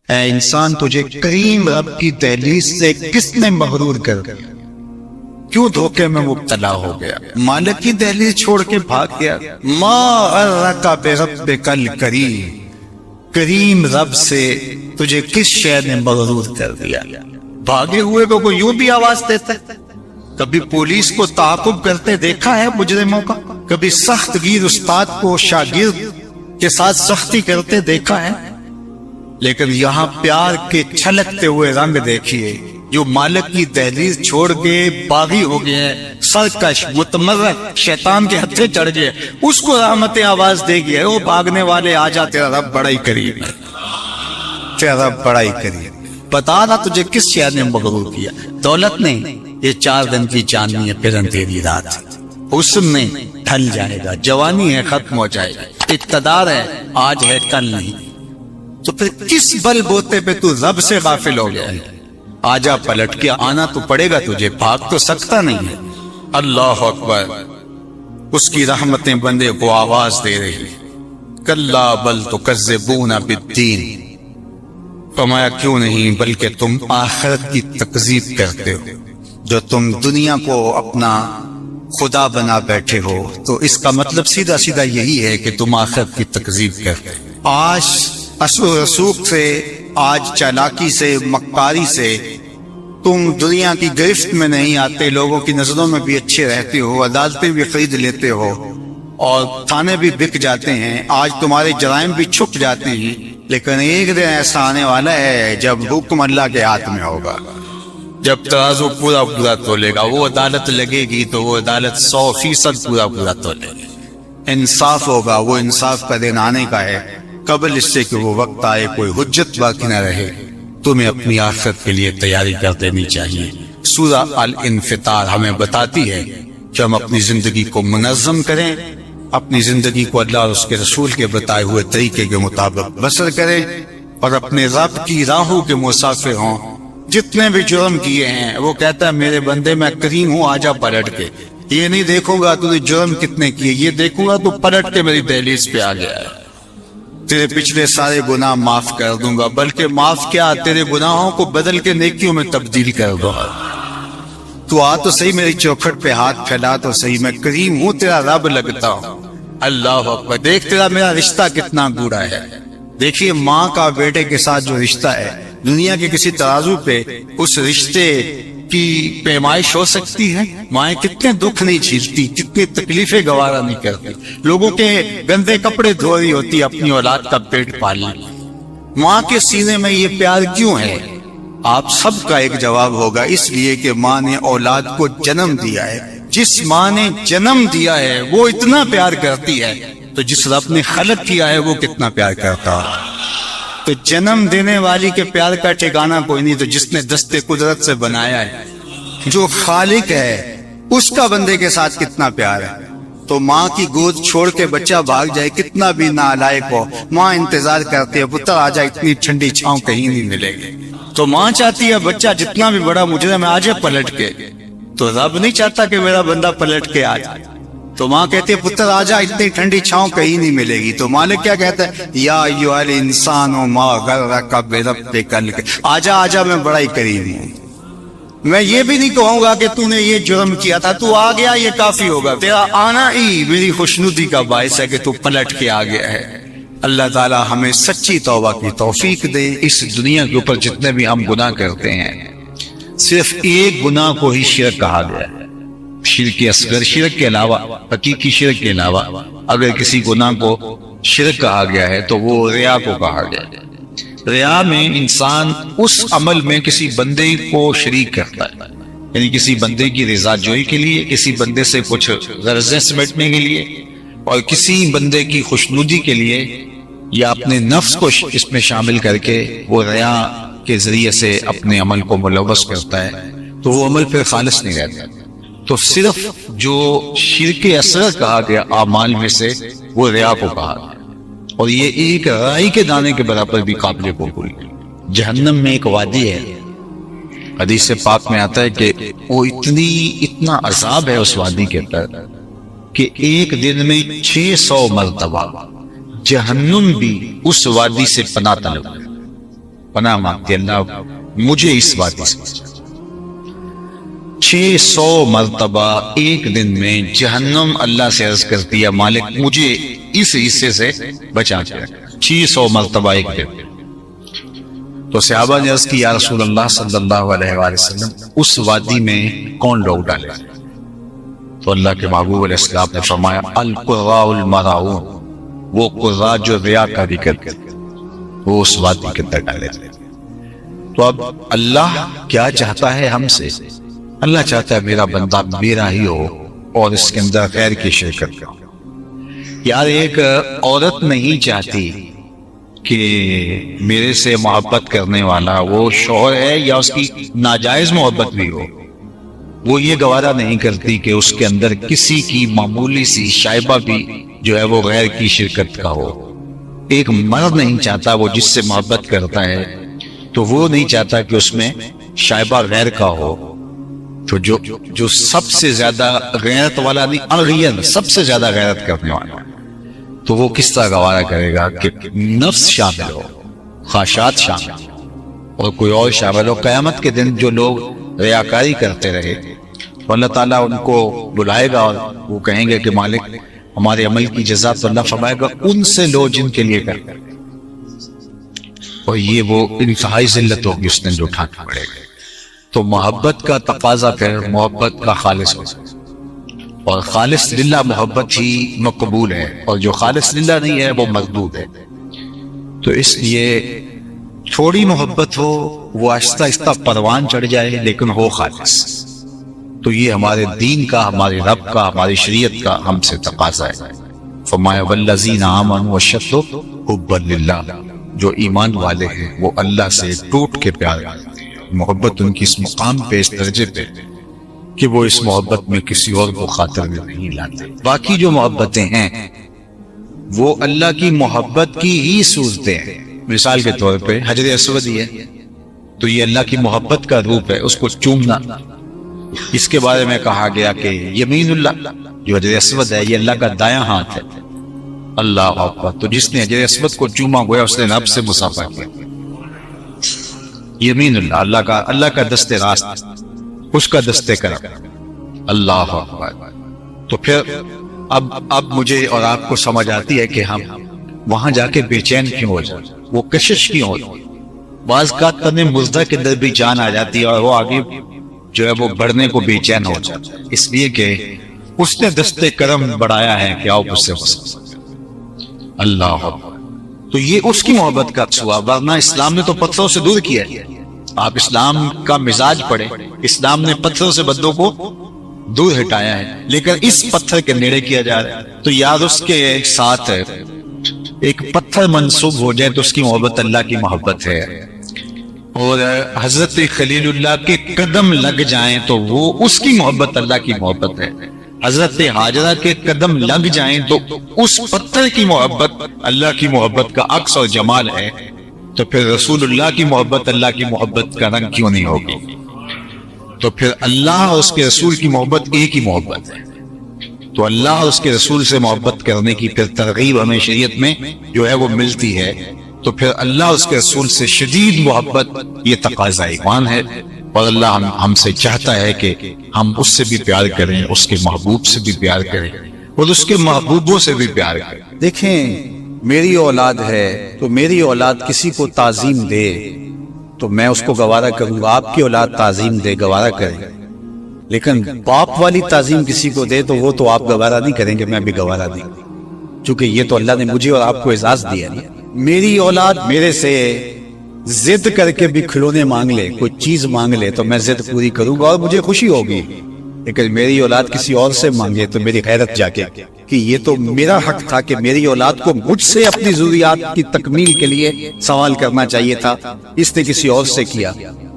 اے انسان تجھے کریم رب کی دہلیز سے کس نے مغرور کر دیا؟ کیوں دھوکے میں مبتلا ہو گیا؟ مالک کی دہلیز چھوڑ کے بھاگ گیا۔ ما غرک بربک الکریم، کریم رب سے تجھے کس شے نے مغرور کر دیا؟ بھاگے ہوئے کو کوئی یوں بھی آواز دیتا ہے؟ کبھی پولیس کو تعاقب کرتے دیکھا ہے مجرموں کا؟ کبھی سخت گیر استاد کو شاگرد کے ساتھ سختی کرتے دیکھا ہے؟ لیکن یہاں پیار کے چھلکتے ہوئے رنگ دیکھیے، جو مالک کی دہلیز چھوڑ کے باغی ہو گئے، سرکش متمرد شیطان کے ہتھے چڑھ گئے، اس کو رحمت آواز دے گیا، وہ بھاگنے والے آجا تیرا رب بڑا ہی کریم ہے، تیرا رب بڑا ہی کریم۔ بتا نا تجھے کس شے نے مغرور کیا؟ دولت نے، یہ 4 دن کی چاندنی ہے، پھر اندھیری رات، حسن نے ڈھل جائے گا، جوانی ہے ختم ہو جائے گا، اقتدار ہے آج ہے کل نہیں، تو پھر کس بل بوتے پہ تو رب سے غافل ہو گیا ہے؟ آجا پلٹ کے، آنا تو پڑے گا تجھے، بھاگ تو سکتا نہیں ہے۔ اللہ اکبر، اس کی رحمتیں بندے کو آواز دے رہی، کلا بل تکذبون بالدین، فرمایا کیوں نہیں بلکہ تم آخرت کی تکذیب کرتے ہو۔ جو تم دنیا کو اپنا خدا بنا بیٹھے ہو تو اس کا مطلب سیدھا سیدھا یہی ہے کہ تم آخرت کی تکذیب کرتے ہو۔ آج اثر و رسوخ سے، آج چالاکی سے، مکاری سے تم دنیا کی گرفت میں نہیں آتے، لوگوں کی نظروں میں بھی اچھے رہتے ہو، عدالتیں بھی خرید لیتے ہو اور تھانے بھی بک جاتے ہیں، آج تمہارے جرائم بھی چھپ جاتے ہیں، لیکن ایک دن ایسا آنے والا ہے جب حکم اللہ کے ہاتھ میں ہوگا، جب ترازو پورا پورا تولے گا، وہ عدالت لگے گی تو وہ عدالت 100% پورا پورا تولے گی، انصاف ہوگا، وہ انصاف کا دن آنے کا ہے، قبل اس سے کہ وہ وقت آئے کوئی حجت باقی نہ رہے۔ تمہیں اپنی آخرت کے لیے تیاری کر دینی چاہیے۔ سورہ الانفطار ہمیں بتاتی ہے کہ ہم اپنی زندگی کو منظم کریں، اپنی زندگی کو اللہ اور اس کے رسول کے بتائے ہوئے طریقے کے مطابق بسر کریں اور اپنے رب کی راہوں کے مسافر ہوں۔ جتنے بھی جرم کیے ہیں وہ کہتا ہے میرے بندے میں کریم ہوں، آجا پلٹ کے، یہ نہیں دیکھوں گا تو نے جرم کتنے کیے، یہ دیکھوں گا تو پلٹ کے میری دہلیز پہ آ گیا ہے، تیرے پچھلے سارے گناہ معاف کر دوں گا، بلکہ معاف کیا تیرے گناہوں کو بدل کے نیکیوں میں تبدیل کر دوں گا۔ تو آ تو صحیح میری چوکھٹ پہ ہاتھ پھیلا تو صحیح، میں کریم ہوں، تیرا رب لگتا ہوں۔ اللہ اکبر، دیکھ تیرا میرا رشتہ کتنا گوڑا ہے۔ دیکھیے ماں کا بیٹے کے ساتھ جو رشتہ ہے، دنیا کے کسی ترازو پہ اس رشتے کی پیمائش ہو سکتی ہے؟ مائیں کتنے دکھ نہیں جھیلتی، کتنی تکلیفیں گوارا نہیں کرتی، لوگوں کے گندے کپڑے دھو رہی ہوتی اپنی اولاد کا پیٹ پالنے۔ ماں کے سینے میں یہ پیار کیوں ہے؟ آپ سب کا ایک جواب ہوگا، اس لیے کہ ماں نے اولاد کو جنم دیا ہے۔ جس ماں نے جنم دیا ہے وہ اتنا پیار کرتی ہے تو جس رب نے خلق کیا ہے وہ کتنا پیار کرتا ہے۔ تو جنم دینے والی کے پیار کا ٹھکانہ کوئی نہیں، تو جس نے دستے قدرت سے بنایا ہے، جو خالق ہے، اس کا بندے کے ساتھ کتنا پیار ہے۔ تو ماں کی گود چھوڑ کے بچہ بھاگ جائے، کتنا بھی نالائق ہو، ماں انتظار کرتی ہے پتر آ جائے، اتنی ٹھنڈی چھاؤں کہیں نہیں ملے گی۔ تو ماں چاہتی ہے بچہ جتنا بھی بڑا مجرم ہے آ جائے پلٹ کے، تو رب نہیں چاہتا کہ میرا بندہ پلٹ کے آ جائے۔ تو ماں کہتی ہے پتر آجا، اتنی ٹھنڈی چھاؤں کہیں نہیں ملے گی۔ تو مالک کیا کہتا ہے، یا ایھا الانسان ما غرک بربک الکریم، آجا آجا میں بڑا ہی کریم ہوں۔ میں یہ بھی نہیں کہوں گا کہ تو نے یہ جرم کیا تھا، تو آ گیا یہ کافی ہوگا، تیرا آنا ہی میری خوشنودی کا باعث ہے کہ تو پلٹ کے آ گیا ہے۔ اللہ تعالی ہمیں سچی توبہ کی توفیق دے۔ اس دنیا کے اوپر جتنے بھی ہم گناہ کرتے ہیں، صرف ایک گناہ کو ہی شرک کہا گیا ہے، شرک اصغر، شرک کے علاوہ، حقیقی شرک کے علاوہ اگر کسی گناہ کو شرک کہا گیا ہے تو وہ ریا کو کہا گیا ہے۔ ریا میں انسان اس عمل میں کسی بندے کو شریک کرتا ہے، یعنی کسی بندے کی رضا جوئی کے لیے، کسی بندے سے کچھ غرضیں سمیٹنے کے لیے، اور کسی بندے کی خوشنودی کے لیے، یا اپنے نفس کو اس میں شامل کر کے وہ ریا کے ذریعے سے اپنے عمل کو ملوث کرتا ہے، تو وہ عمل پھر خالص نہیں رہتا۔ تو صرف جو شرک اصغر کہا گیا اعمال میں سے، وہ ریا کو کہا گیا، اور یہ ایک رائی کے دانے کے برابر بھی قابل قبول۔ جہنم میں ایک وادی ہے، حدیث پاک میں آتا ہے کہ وہ اتنا عذاب ہے اس وادی کے اندر کہ ایک دن میں 600 مرتبہ جہنم بھی اس وادی سے پناہ طلب ہے، پناہ مانگتی ہے اللہ مجھے اس وادی سے 600 مرتبہ ایک دن میں جہنم اللہ سے عرض کرتی ہے مالک مجھے اس حصے سے بچا کے رکھ 600 مرتبہ ایک دن. تو صحابہ نے عرض کی یا رسول اللہ صلی اللہ علیہ وآلہ وسلم اس وادی میں کون لوگ ڈالے؟ تو اللہ کے محبوب علیہ السلام نے فرمایا القراء المراؤون، وہ قراء جو ریاکاری کرتے وہ اس وادی کے اندر ڈالے. تو اب اللہ کیا چاہتا ہے ہم سے؟ اللہ چاہتا ہے میرا بندہ میرا ہی ہو اور اس کے اندر خیر کی شرکت کرو. یار ایک عورت نہیں چاہتی کہ میرے سے محبت کرنے والا وہ شوہر ہے یا اس کی ناجائز محبت بھی ہو، وہ یہ گوارا نہیں کرتی کہ اس کے اندر کسی کی معمولی سی شائبہ بھی جو ہے وہ غیر کی شرکت کا ہو. ایک مرد نہیں چاہتا، وہ جس سے محبت کرتا ہے تو وہ نہیں چاہتا کہ اس میں شائبہ غیر کا ہو. تو جو سب سے زیادہ غیرت والا نہیں اغیرت سب سے زیادہ غیرت کرنے والا تو وہ کس طرح گوارا کرے گا کہ نفس شامل ہو، خواہشات شامل اور کوئی اور شامل ہو. قیامت کے دن جو لوگ ریاکاری کرتے رہے تو اللہ تعالیٰ ان کو بلائے گا اور وہ کہیں گے کہ مالک ہمارے عمل کی جزا تو اللہ فرمائے گا ان سے لو جن کے لیے کرتے، اور یہ وہ انتہائی ذلت ہوگی اس دن جو اٹھانا پڑے گا. تو محبت کا تقاضا پھر محبت کا خالص ہو، اور خالص للہ محبت ہی مقبول ہے، اور جو خالص للہ نہیں ہے وہ مردود ہے. تو اس لیے تھوڑی محبت ہو وہ آہستہ آہستہ پروان چڑھ جائے لیکن ہو خالص. تو یہ ہمارے دین کا، ہمارے رب کا، ہماری شریعت کا ہم سے تقاضا ہے. فرمایا والذین آمنوا اشد حبا للہ، جو ایمان والے ہیں وہ اللہ سے ٹوٹ کے پیار کرتے ہیں. محبت ان کی اس مقام پہ، اس درجے پہ کہ وہ اس محبت میں کسی اور کو خاطر میں نہیں لاتے. باقی جو محبتیں ہیں وہ اللہ کی محبت کی ہی صورتیں ہیں. مثال کے طور پہ حجر اسود ہی ہے تو یہ اللہ کی محبت کا روپ ہے، اس کو چومنا. اس کے بارے میں کہا گیا کہ یمین اللہ، جو حجر اسود ہے یہ اللہ کا دایاں ہاتھ ہے. اللہ اکبر. تو جس نے حجر اسود کو چوما گویا اس نے رب سے مصافحہ کیا. یمین اللہ، اللہ کا دست راست، اس کا دست کرم. اللہ اکبر. تو پھر اب مجھے اور آپ کو سمجھ آتی ہے کہ ہم وہاں جا کے بے چین کیوں ہو جائیں، وہ کشش کیوں ہو جائیں. بعض کا تن مردہ کے اندر بھی جان آ جاتی ہے اور وہ آگے جو ہے وہ بڑھنے کو بے چین ہو جاتا ہے، اس لیے کہ اس نے دست کرم بڑھایا ہے کہ آپ اس سے ہو سکتے. اللہ اکبر. تو یہ اس کی محبت کا ہوا، ورنہ اسلام نے تو پتھروں سے دور کیا ہے. آپ اسلام کا مزاج پڑھیں، اسلام نے پتھروں سے بندوں کو دور ہٹایا ہے، لیکن اس پتھر کے نیڑے کیا جا رہا ہے. تو یاد اس کے ساتھ ایک پتھر منسوب ہو جائے تو اس کی محبت اللہ کی محبت ہے، اور حضرت خلیل اللہ کے قدم لگ جائیں تو وہ اس کی محبت اللہ کی محبت ہے. حضرت حاجرہ کے قدم لگ جائیں تو اس پتھر کی محبت اللہ کی محبت کا عکس اور جمال ہے. تو پھر رسول اللہ کی محبت اللہ کی محبت کا رنگ کیوں نہیں ہوگی؟ تو پھر اللہ اور اس کے رسول کی محبت ایک ہی محبت ہے. تو اللہ اور اس کے رسول سے محبت کرنے کی پھر ترغیب ہمیں شریعت میں جو ہے وہ ملتی ہے. تو پھر اللہ اور اس کے رسول سے شدید محبت یہ تقاضا ایمان ہے، اور اللہ ہم سے چاہتا ہے کہ ہم اس سے بھی پیار کریں، اس کے محبوب سے بھی پیار کریں، اور اس کے محبوبوں سے بھی پیار کریں. دیکھیں میری اولاد ہے تو میری اولاد کسی کو تعظیم دے تو میں اس کو گوارا کروں گا، آپ کی اولاد تعظیم دے گوارا کریں. لیکن باپ والی تعظیم کسی کو دے تو وہ تو آپ گوارا نہیں کریں گے، میں بھی گوارا نہیں، چونکہ یہ تو اللہ نے مجھے اور آپ کو اعزاز دیا. میری اولاد میرے سے ضد کر کے بھی کھلونے مانگ لے، کوئی چیز مانگ لے تو میں ضد پوری کروں گا اور مجھے خوشی ہوگی. لیکن میری اولاد کسی اور سے مانگے تو میری غیرت جاگے کہ یہ تو میرا حق تھا کہ میری اولاد کو مجھ سے اپنی ضروریات کی تکمیل کے لیے سوال کرنا چاہیے تھا، اس نے کسی اور سے کیا.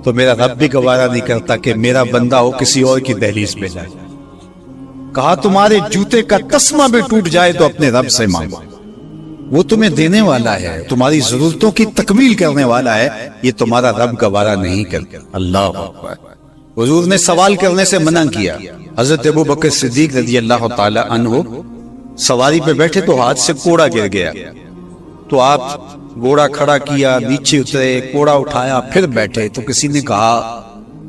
تو میرا رب بھی گوارا نہیں کرتا کہ میرا بندہ ہو کسی اور کی دہلیز پہ جائے. کہا تمہارے جوتے کا تسمہ بھی ٹوٹ جائے تو اپنے رب سے مانگو، وہ تمہیں دینے والا ہے، تمہاری ضرورتوں کی تکمیل کرنے والا ہے، یہ تمہارا رب گوارا نہیں کرتا. اللہ اکبر. حضور نے سوال کرنے سے منع کیا. حضرت ابو بکر صدیق رضی اللہ تعالی عنہ سواری پہ بیٹھے تو ہاتھ سے کوڑا گر گیا. تو آپ گھوڑا کھڑا کیا، نیچے اترے، کوڑا اٹھایا، پھر بیٹھے، تو کسی نے کہا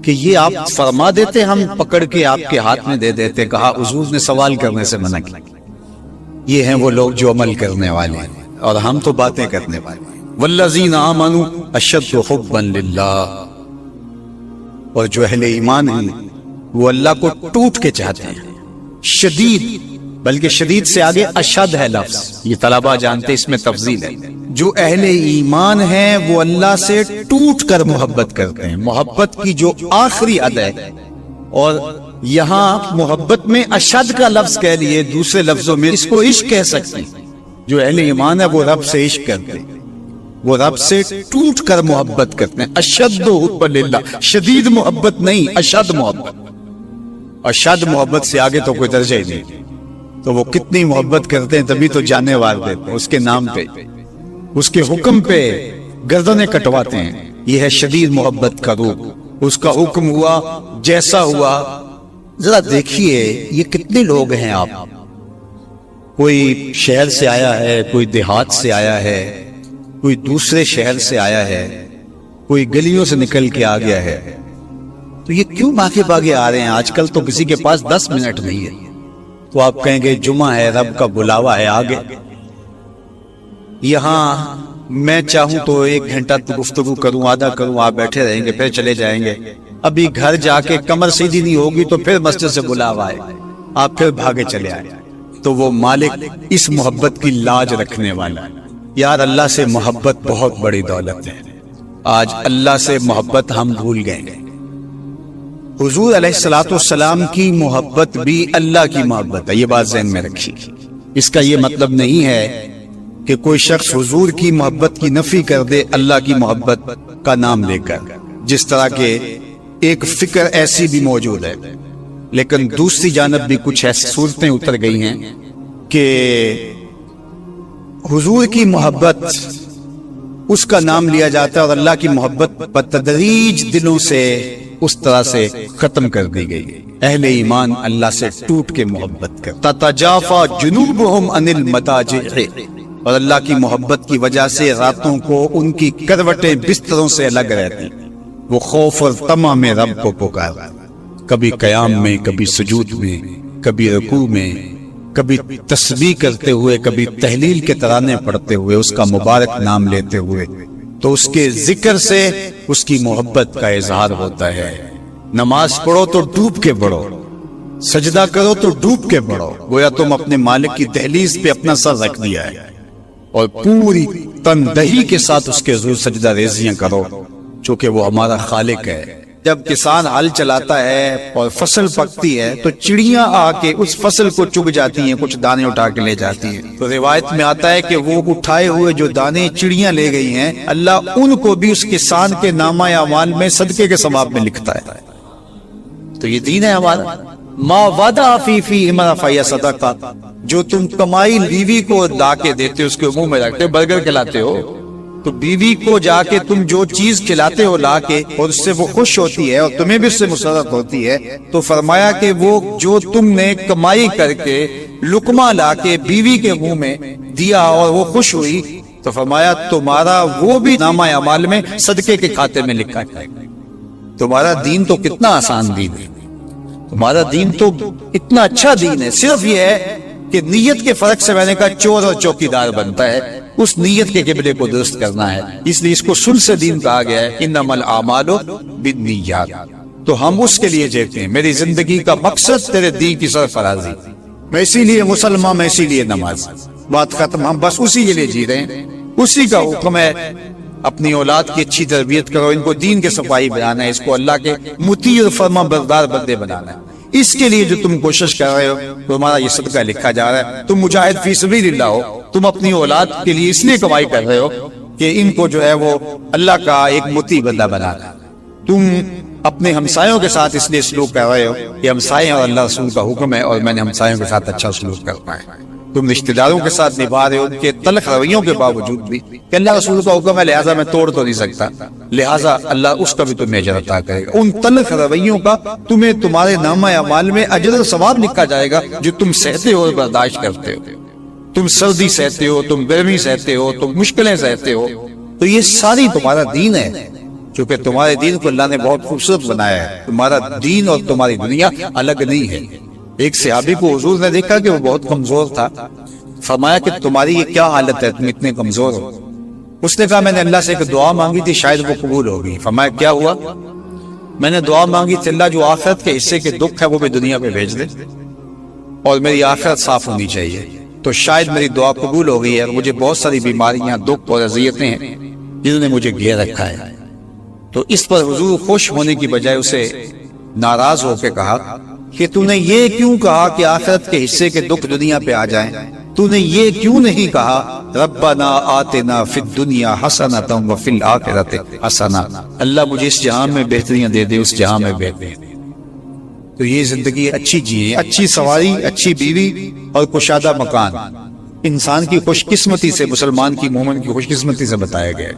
کہ یہ آپ فرما دیتے، ہم پکڑ کے آپ کے ہاتھ میں دے دیتے۔ کہا حضور نے سوال کرنے سے منع کیا۔ یہ ہیں وہ لوگ جو عمل کرنے والے ہیں، اور ہم تو باتیں کرنے والے ہیں۔ والذین آمنوا اشد حبا للہ، اور جو اہل ایمان ہیں وہ اللہ کو ٹوٹ کے چاہتے ہیں، شدید، بلکہ شدید سے آگے اشد ہے لفظ، یہ طلبہ جانتے، اس میں تفضیل ہے۔ جو اہل ایمان ہیں وہ اللہ سے ٹوٹ کر محبت کرتے ہیں، محبت کی جو آخری حد ہے، اور یہاں محبت میں اشد کا لفظ کہہ لیے، دوسرے لفظوں میں اس کو عشق کہہ سکتے ہیں۔ جو اہل ایمان ہے وہ رب سے عشق کرتے ہیں، وہ رب سے ٹوٹ کر محبت کرتے ہیں۔ اشد حب للہ، شدید محبت نہیں، اشد محبت۔ اشد محبت سے آگے تو کوئی درجہ ہی نہیں، تو وہ کتنی محبت کرتے ہیں، تبھی تو جانے وار دیتے ہیں اس کے نام پہ، اس کے حکم پہ گردنیں کٹواتے ہیں۔ یہ ہے شدید محبت کا روح۔ اس کا حکم ہوا جیسا ہوا۔ ذرا دیکھیے یہ کتنے لوگ ہیں، آپ کوئی شہر سے آیا ہے، کوئی دیہات سے آیا ہے، کوئی دوسرے شہر سے آیا ہے، کوئی گلیوں سے نکل کے آ گیا ہے، تو یہ کیوں بھاگے بھاگے آ رہے ہیں؟ آج کل تو کسی کے پاس 10 منٹ نہیں ہے، تو آپ کہیں گے جمعہ ہے، رب کا بلاوا ہے، آگے۔ یہاں میں چاہوں تو 1 گھنٹہ گفتگو کروں، آدھا کروں، آپ بیٹھے رہیں گے، پھر چلے جائیں گے۔ ابھی گھر جا کے کمر سیدھی نہیں ہوگی تو پھر مسجد سے بلاوا ہے، آپ پھر بھاگے چلے آئے۔ تو وہ مالک اس محبت کی لاج رکھنے والا ہے۔ یار اللہ سے محبت بہت بڑی دولت ہے، آج اللہ سے محبت ہم بھول گئے۔ حضور علیہ الصلوۃ والسلام کی محبت بھی اللہ کی محبت ہے، یہ بات ذہن میں رکھیے۔ اس کا یہ مطلب نہیں ہے کہ کوئی شخص حضور کی محبت کی نفی کر دے اللہ کی محبت کا نام لے کر، جس طرح کے ایک فکر ایسی بھی موجود ہے۔ لیکن دوسری جانب بھی کچھ ایسی صورتیں اتر گئی ہیں کہ حضور کی محبت اس کا نام لیا جاتا ہے، اور اللہ کی محبت بتدریج دلوں سے اس طرح سے ختم کر دی گئی۔ اہل ایمان اللہ سے ٹوٹ کے محبت کرتا، تتجافا جنوبہم عن المضاجع، اور اللہ کی محبت کی وجہ سے راتوں کو ان کی کروٹیں بستروں سے الگ رہتی، وہ خوف اور طمع میں رب کو پکارا، کبھی قیام میں، کبھی سجود میں، کبھی رکوع میں، کبھی تسبیح کرتے ہوئے، کبھی تہلیل کے ترانے پڑھتے ہوئے، اس کا مبارک نام لیتے ہوئے۔ تو اس کے ذکر سے اس کی محبت کا اظہار ہوتا ہے۔ نماز پڑھو تو ڈوب کے پڑھو، سجدہ کرو تو ڈوب کے پڑھو، گویا تم اپنے مالک کی دہلیز پہ اپنا سر رکھ دیا ہے، اور پوری تندہی کے ساتھ اس کے حضور سجدہ ریزیاں کرو، چونکہ وہ ہمارا خالق ہے۔ جب کسان ہل چلاتا ہے اور فصل پکتی ہے تو چڑیاں آ کے اس فصل کو چگ جاتی ہیں، کچھ دانے اٹھا کے لے جاتی ہیں۔ تو روایت میں آتا ہے کہ وہ اٹھائے ہوئے جو دانے چڑیاں لے گئی ہیں، اللہ ان کو بھی اس کسان کے نامہ اعمال میں صدقے کے ثواب میں لکھتا ہے۔ تو یہ دین ہے ہمارا۔ ما وعدہ فی ہمارا فیا صدقہ، جو تم کمائی بیوی کو لا کے دیتے، اس کے منہ میں رکھتے، برگر کھلاتے ہو تو بیوی کو جا کے تم جو چیز کھلاتے ہو لا کے، اور اس سے وہ خوش ہوتی ہے اور تمہیں بھی اس سے مسرت ہوتی ہے، تو فرمایا کہ وہ جو تم نے کمائی کر کے لقمہ لا کے بیوی کے منہ میں دیا اور وہ خوش ہوئی، تو فرمایا تمہارا وہ بھی نامہ اعمال میں صدقے کے کھاتے میں لکھا جائے گا۔ تمہارا دین تو کتنا آسان دین ہے، تمہارا دین تو اتنا اچھا دین ہے۔ صرف یہ ہے کہ نیت کے فرق سے میں نے کہا چور اور چوکیدار بنتا ہے، اس نیت کے قبلے کو درست کرنا ہے، اس لیے اس کو ثلث دین کہا گیا ہے، انما الاعمال بالنیات۔ تو ہم اس کے لیے جیتے ہیں، میری زندگی کا مقصد تیرے دین کی سرفرازی، میں اسی لیے مسلمان، میں اسی لیے نماز، بات ختم۔ ہم بس اسی کے لیے جی رہے ہیں، اسی کا حکم ہے اپنی اولاد کی اچھی تربیت کرو، ان کو دین کے صفائی بنانا ہے، اس کو اللہ کے مطیع اور فرما بردار بندے بنانا ہے۔ اس کے لیے جو تم کوشش کر رہے ہو تمہارا یہ صدقہ لکھا جا رہا ہے۔ تم مجاہد فی سبیل اللہ ہو، تم اپنی اولاد کے لیے اس لیے کمائی کر رہے ہو کہ ان کو جو ہے وہ اللہ کا ایک مطیع بندہ بنانا۔ تم اپنے ہمسایوں کے ساتھ اس لیے سلوک کر رہے ہو کہ ہمسائے اور اللہ رسول کا حکم ہے، اور میں نے ہمسایوں کے ساتھ اچھا سلوک کرنا ہے۔ تم رشتہ داروں کے ساتھ نبھا رہے ہو ان کے تلخ رویوں کے باوجود بھی کہ اللہ رسول کا حکم ہے، لہٰذا میں توڑ تو نہیں سکتا، لہٰذا اللہ اس کا بھی تمہیں اجر عطا کرے گا۔ ان تلخ رویوں کا تمہیں تمہارے نامہ اعمال میں اجر و ثواب لکھا جائے گا جو تم سہتے ہو اور برداشت کرتے ہو۔ تم سردی سہتے ہو، تم گرمی سہتے ہو، تم مشکلیں سہتے ہو، تو یہ ساری تمہارا دین ہے. چونکہ تمہارے دین کو اللہ نے بہت خوبصورت بنایا ہے. تمہارا دین اور تمہاری دنیا الگ نہیں ہے. ایک صحابی کو حضور نے دیکھا کہ وہ بہت کمزور تھا. فرمایا کہ تمہاری یہ کیا حالت ہے، تم اتنے کمزور ہو؟ اس نے کہا میں نے اللہ سے ایک دعا مانگی تھی، شاید وہ قبول ہوگی. فرمایا کیا ہوا؟ میں نے دعا مانگی تھی اللہ جو آخرت کے حصے کے دکھ ہے وہ بھی دنیا پہ بھیج دے، اور میری آخرت صاف ہونی چاہیے. تو شاید میری دعا قبول ہو گئی ہے. مجھے بہت ساری بیماریاں، دکھ اور اذیتیں ہیں جنہوں نے مجھے گھیر رکھا ہے. تو اس پر حضور خوش ہونے کی بجائے اسے ناراض ہو کے کہا کہ تو نے یہ کیوں کہا کہ آخرت کے حصے کے دکھ دنیا پہ آ جائیں؟ تو نے یہ کیوں نہیں کہا ربنا آتنا فی الدنیا حسنۃ وفی الآخرۃ حسنۃ، اللہ مجھے اس جہان میں بہتریاں دے دے، اس جہان میں بہتری دے. تو یہ زندگی اچھی چیز، اچھی سواری، اچھی بیوی اور کشادہ مکان انسان کی خوش قسمتی سے، مسلمان کی، مومن کی خوش قسمتی سے بتایا گیا.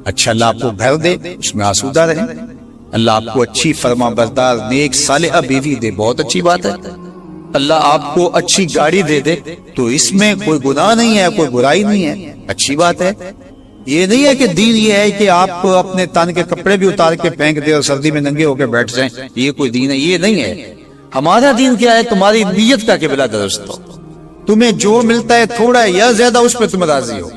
اچھا اللہ آپ کو گھر دے، اس میں آسودہ رہیں. اللہ آپ کو اچھی فرما بردار نیک صالحہ بیوی دے، بہت اچھی بات ہے. اللہ آپ کو اچھی گاڑی دے دے تو اس میں کوئی گناہ نہیں ہے، کوئی برائی نہیں ہے، اچھی بات ہے. یہ نہیں ہے کہ دین یہ ہے کہ آپ اپنے تن کے کپڑے بھی اتار کے پھینک دے اور سردی میں ننگے ہو کے بیٹھ جائیں، یہ کوئی دین ہے، یہ نہیں ہے. ہمارا دین کیا ہے؟ تمہاری نیت کا قبلہ درست ہو. تمہیں جو ملتا ہے تھوڑا ہے یا زیادہ اس پہ تم راضی ہو.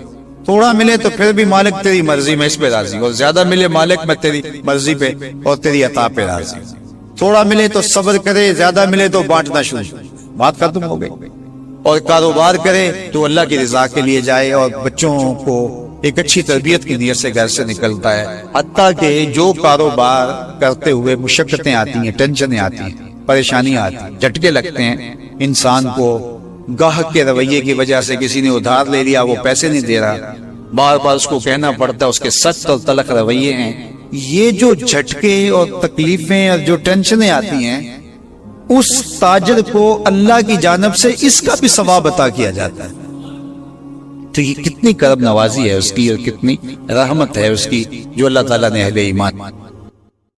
تھوڑا ملے تو پھر بھی مالک تیری مرضی میں اس پہ راضی ہو، اور زیادہ ملے مالک میں تیری مرضی پہ اور تیری عطا پہ راضی ہو. تھوڑا ملے تو صبر کرے، زیادہ ملے تو بانٹنا شروع، بات ختم ہو گئی. اور کاروبار کرے تو اللہ کی رضا کے لیے جائے، اور بچوں کو ایک اچھی تربیت کی نیت سے گھر سے نکلتا ہے. حتیٰ کہ جو کاروبار کرتے ہوئے مشقتیں آتی ہیں، ٹینشنیں آتی ہیں، پریشانیاں آتی ہیں، جھٹکے لگتے ہیں انسان کو، گاہک کے رویے کی وجہ سے کسی نے ادھار لے لیا، وہ پیسے نہیں دے رہا، بار بار اس کو کہنا پڑتا ہے، اس کے سخت اور تلخ رویے ہیں. یہ جو جھٹکے اور تکلیفیں اور جو ٹینشنیں آتی ہیں، اس تاجر کو اللہ کی جانب سے اس کا بھی ثواب عطا کیا جاتا ہے. تو یہ کتنی کرم نوازی ہے اس کی، اور کتنی رحمت ہے اس کی جو اللہ تعالیٰ نے اہل ایمان